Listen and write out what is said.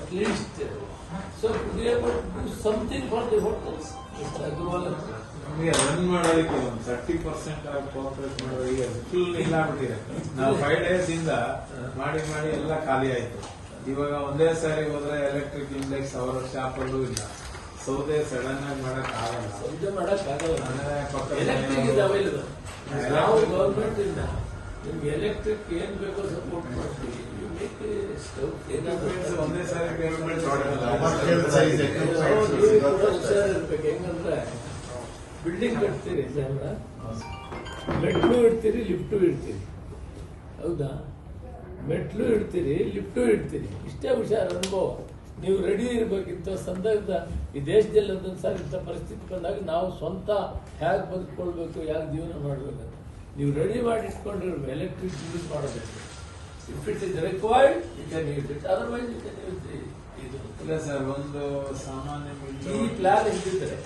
at least. So we have to do something for the hotels. Mr. Agrawal. ನಮಗೆ run ಮಾಡೋದಕ್ಕೆ ಒಂದು 30% cooperate ಮಾಡೋರಿಗೆ full ಇಲ್ಲ ಬಿಟ್ಟಿದೆ. ನಾವು 5 days ಇಂದ ಮಾಡಿ ಎಲ್ಲ ಖಾಲಿ ಆಯ್ತು. ಇವಾಗ ಒಂದೇ ಸಾರಿ ಹೋದ್ರೆ ಎಲೆಕ್ಟ್ರಿಕ್ ಇಂಡೆಕ್ಸ್ ಅವರ ಶಾಪ್ ಅಲ್ಲೂ ಇಲ್ಲ. ಸೌದೆ ಸಡನ್ ಆಗಿ ಮಾಡಕ್ ಆಗಲ್ಲ. ಸೌದೆ ಮಾಡಕ್ ಆಗಲ್ಲ. ಎಲೆಕ್ಟ್ರಿಕ್ ಇದೆ ಅವೈಲೇಬಲ್. ನಾವು ಗವರ್ಮೆಂಟ್ ಇಂದ ನಿಮ್ಗೆ ಎಲೆಕ್ಟ್ರಿಕ್ ಏನ್ ಬೇಕೋ ಸಪೋರ್ಟ್ ಮಾಡ್ತೀವಿ. ಒಂದೇ ಸಾರಿ ಗವರ್ಮೆಂಟ್ ಹೆಂಗಂದ್ರೆ ಬಿಲ್ಡಿಂಗ್ ಕಟ್ತೀರಿ ಮೆಟ್ಲು ಇಡ್ತೀರಿ ಲಿಫ್ಟು ಇಡ್ತೀರಿ. ಹೌದಾ? ಮೆಟ್ಲು ಇಡ್ತೀರಿ ಲಿಫ್ಟು ಇಡ್ತೀರಿ. ಇಷ್ಟೇ ಹುಷಾರ ಅನುಭವ. ನೀವು ರೆಡಿ ಇರ್ಬೇಕಿಂತ ಸಂದರ್ಭ ಈ ದೇಶದಲ್ಲಿ ಒಂದೊಂದು ಸಾರಿ ಇಂಥ ಪರಿಸ್ಥಿತಿ ಬಂದಾಗ ನಾವು ಸ್ವಂತ ಹೇಗೆ ಬದುಕೊಳ್ಬೇಕು, ಹೇಗೆ ಜೀವನ ಮಾಡಬೇಕಂತ ನೀವು ರೆಡಿ ಮಾಡಿ ಇಟ್ಕೊಂಡಿರ್ಬೇಕು. ಎಲೆಕ್ಟ್ರಿಕ್ ಯೂಸ್ ಮಾಡೋದಕ್ಕೆ if it is required you can use it, otherwise you can use the ಇದು. ಇಲ್ಲ ಸರ್, ಒಂದು ಸಾಮಾನ್ಯ ಈ ಪ್ಲಾನ್ ಇದ್ದಿದ್ರೆ